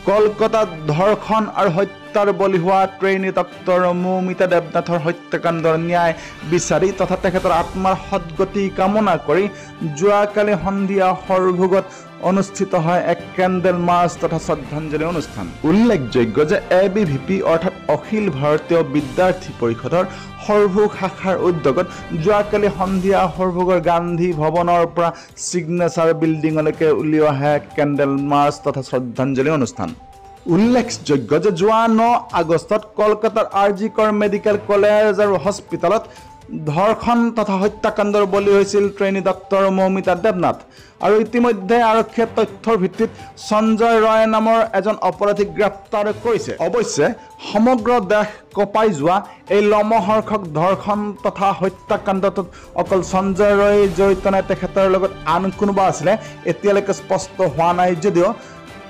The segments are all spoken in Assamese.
কলকাতাত ধৰ্ষণ আৰু হত্যাৰ বলি হোৱা ট্ৰেইনী ডক্টৰ মৌমিতা দেৱনাথৰ হত্যাকাণ্ডৰ ন্যায় বিচাৰি তথা তেখেতৰ আত্মাৰ সদ্গতি কামনা কৰি যোৱাকালি সন্ধিয়া সৰভোগত অনুষ্ঠিত হয় এক কেণ্ডেল মাৰ্চ তথা শ্ৰদ্ধাঞ্জলি অনুষ্ঠান। উল্লেখযোগ্য যে ABVP অৰ্থাৎ অখিল ভাৰতীয় বিদ্যাৰ্থী পৰিষদৰ সৰভোগ শাখাৰ উদ্যোগত যোৱাকালি সন্ধিয়া সৰভোগৰ গান্ধী ভৱনৰ পৰা ছিগনেচাৰ বিল্ডিঙলৈকে উলিওৱা হয় কেণ্ডেল মাৰ্চ তথা শ্ৰদ্ধাঞ্জলি অনুষ্ঠান। উল্লেখযোগ্য যে যোৱা 9 আগষ্টত কলকাতাৰ RG কৰ মেডিকেল কলেজ আৰু হস্পিটেলত ধৰ্ষণ তথা হত্যাকাণ্ডৰ বলি হৈছিল ট্ৰেইনী ডক্টৰ মৌমিতা দেৱনাথ। আৰু ইতিমধ্যে আৰক্ষীয়ে তথ্যৰ ভিত্তিত সঞ্জয় ৰয় নামৰ এজন অপৰাধীক গ্ৰেপ্তাৰ কৰিছে। অৱশ্যে সমগ্ৰ দেশ কঁপাই যোৱা এই লমহৰ্ষক ধৰ্ষণ তথা হত্যাকাণ্ডত অকল সঞ্জয় ৰয় জড়িত নে তেখেতৰ লগত আন কোনোবা আছিলে এতিয়ালৈকে স্পষ্ট হোৱা নাই যদিও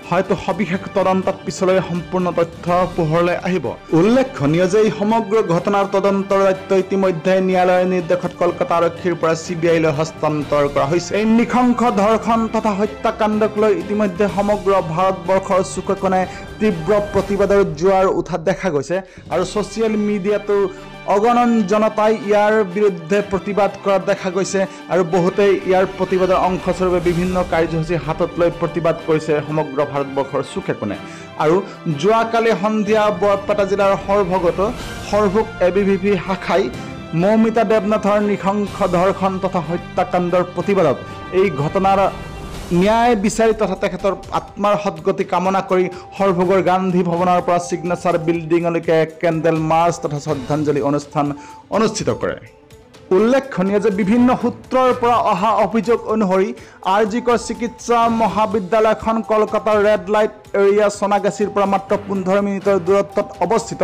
হয়তো সবিশেষ তদন্তত পিছলৈ সম্পূৰ্ণ তথ্য পোহৰলৈ আহিব। উল্লেখনীয় যে এই সমগ্ৰ ঘটনাৰ তদন্তৰ দায়িত্ব ইতিমধ্যে ন্যায়ালয়ৰ নিৰ্দেশত কলকাতা আৰক্ষীৰ পৰা CBI লৈ হস্তান্তৰ কৰা হৈছে। এই নৃশংস ধৰ্ষণ তথা হত্যাকাণ্ডক লৈ ইতিমধ্যে সমগ্ৰ ভাৰতবৰ্ষৰ চুকে কোণে তীব্ৰ প্ৰতিবাদৰ জোৱাৰ উঠা দেখা গৈছে আৰু ছ'চিয়েল মিডিয়াতো অগণন জনতাই ইয়াৰ বিৰুদ্ধে প্ৰতিবাদ কৰা দেখা গৈছে আৰু বহুতেই ইয়াৰ প্ৰতিবাদৰ অংশস্বৰূপে বিভিন্ন কাৰ্যসূচী হাতত লৈ প্ৰতিবাদ কৰিছে সমগ্ৰ ভাৰতবৰ্ষৰ চুকে কোণে। আৰু যোৱাকালি সন্ধিয়া বৰপেটা জিলাৰ সৰভোগতো সৰভোগ ABVP শাখাই মৌমিতা দেৱনাথৰ নৃশংস ধৰ্ষণ তথা হত্যাকাণ্ডৰ প্ৰতিবাদত এই ঘটনাৰ ন্যায় বিচাৰি তথা তেখেতৰ আত্মাৰ সদ্গতি কামনা কৰি সৰভোগৰ গান্ধী ভৱনৰ পৰা ছিগনেচাৰ বিল্ডিঙলৈকে কেণ্ডেল মাৰ্চ তথা শ্ৰদ্ধাঞ্জলি অনুষ্ঠান অনুষ্ঠিত কৰে। উল্লেখনীয় যে বিভিন্ন সূত্ৰৰ পৰা অহা অভিযোগ অনুসৰি RG কৰ চিকিৎসা মহাবিদ্যালয়খন কলকাতাৰ ৰেড লাইট এৰিয়া সোনাগাছিৰ পৰা মাত্ৰ 15 মিনিটৰ দূৰত্বত অৱস্থিত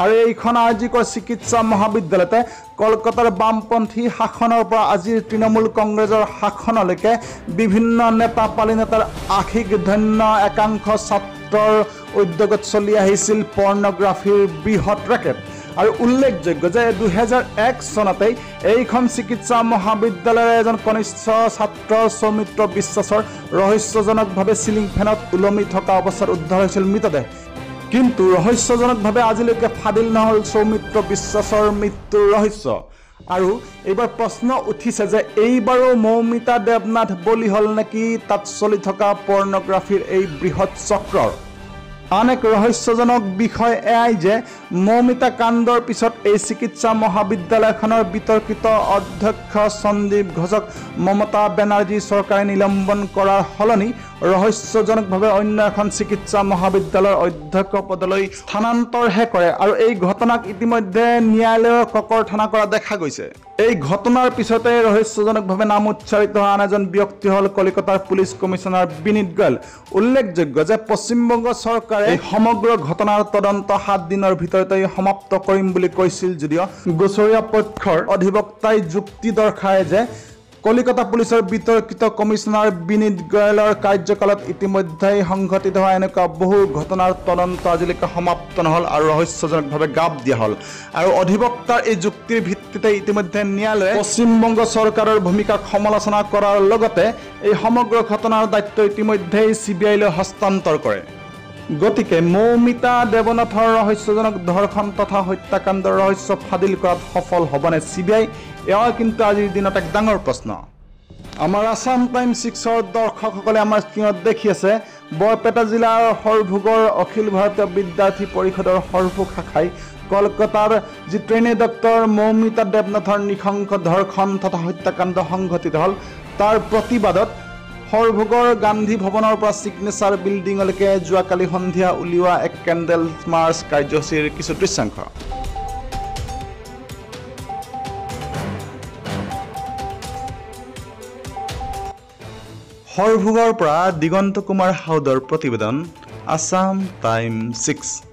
আৰু এইখন RG কৰ চিকিৎসা মহাবিদ্যালয়তে কলকাতাৰ বামপন্থী শাসনৰ পৰা আজিৰ তৃণমূল কংগ্ৰেছৰ শাসনলৈকে বিভিন্ন নেতা পালি নেতাৰ আশিক ধন্য একাংশ ছাত্ৰৰ উদ্যোগত চলি আহিছিল পৰ্ণগ্ৰাফিৰ বৃহৎ ৰেকেট। আৰু উল্লেখযোগ্য যে 2001 চনতেই এইখন চিকিৎসা মহাবিদ্যালয়ৰ এজন কনিষ্ঠ ছাত্ৰ সৌমিত্ৰ বিশ্বাসৰ ৰহস্যজনকভাৱে চিলিং ফেনত ওলমি থকা অৱস্থাত উদ্ধাৰ হৈছিল মৃতদেহ। কিন্তু ৰহস্যজনকভাৱে আজিলৈকে ফাদিল নহ'ল সৌমিত্ৰ বিশ্বাসৰ মৃত্যুৰ ৰহস্য। আৰু এইবাৰ প্ৰশ্ন উঠিছে যে এইবাৰো মৌমিতা দেৱনাথ বলি হ'ল নেকি তাত চলি থকা পৰ্ণগ্ৰাফিৰ এই বৃহৎ চক্ৰৰ। আন এক ৰহস্যজনক বিষয় এয়াই যে মৌমিতা কাণ্ডৰ পিছত এই চিকিৎসা মহাবিদ্যালয়খনৰ বিতৰ্কিত অধ্যক্ষ সন্দীপ ঘোষক মমতা বেনাৰ্জী চৰকাৰে নিলম্বন কৰাৰ সলনি ৰহস্যজনকভাৱে অন্য এখন চিকিৎসা মহাবিদ্যালয়ৰ অধ্যক্ষ পদলৈ স্থানান্তৰহে কৰে আৰু এই ঘটনাক ইতিমধ্যে ন্যায়ালয়ৰ ককৰ্থনা কৰা দেখা গৈছে। এই ঘটনাৰ পিছতে ৰহস্যজনকভাৱে নাম উচ্চাৰিত হোৱা আন এজন ব্যক্তি হ'ল কলিকতাৰ পুলিচ কমিশনাৰ বিনীত গোয়েল। উল্লেখযোগ্য যে পশ্চিমবংগ চৰকাৰে এই সমগ্ৰ ঘটনাৰ তদন্ত 7 দিনৰ ভিতৰতে সমাপ্ত কৰিম বুলি কৈছিল যদিও গোচৰীয়া পক্ষৰ অধিবক্তাই যুক্তি দৰ্শায় যে কলিকতা পুলিচৰ বিতৰ্কিত কমিশনাৰ বিনীত গোয়েলৰ কাৰ্যকালত ইতিমধ্যেই সংঘটিত হোৱা এনেকুৱা বহু ঘটনাৰ তদন্ত আজিলৈকে সমাপ্ত নহ'ল আৰু ৰহস্যজনকভাৱে গাপ দিয়া হ'ল। আৰু অধিবক্তাৰ এই যুক্তিৰ ভিত্তিতে ইতিমধ্যে ন্যায়ালয়ে পশ্চিমবংগ চৰকাৰৰ ভূমিকাক সমালোচনা কৰাৰ লগতে এই সমগ্ৰ ঘটনাৰ দায়িত্ব ইতিমধ্যেই CBI লৈ হস্তান্তৰ কৰে। গতিকে মৌমিতা দেৱনাথৰ ৰহস্যজনক ধৰ্ষণ তথা হত্যাকাণ্ডৰ ৰহস্য ফাদিল কৰাত সফল হ'বনে CBI? এয়া কিন্তু আজিৰ দিনত এক ডাঙৰ প্ৰশ্ন। আমাৰ আছাম টাইম 6ৰ দৰ্শকসকলে আমাৰ স্ক্ৰীণত দেখি আছে বৰপেটা জিলাৰ সৰভোগৰ অখিল ভাৰতীয় বিদ্যাৰ্থী পৰিষদৰ সৰভোগ শাখাই কলকাতাৰ যি ট্ৰেইনী ডক্টৰ মৌমিতা দেৱনাথৰ নৃশংস ধৰ্ষণ তথা হত্যাকাণ্ড সংঘটিত হ'ল তাৰ প্ৰতিবাদত সৰভোগৰ গান্ধী ভৱনৰ পৰা ছিগনেচাৰ বিল্ডিঙলৈকে যোৱাকালি সন্ধিয়া উলিওৱা এক কেণ্ডেল মাৰ্চ কাৰ্যসূচীৰ কিছু দৃশ্যাংশ। সৰভোগৰ পৰা দিগন্ত কুমাৰ হাউদৰ প্ৰতিবেদন, আছাম টাইম 6।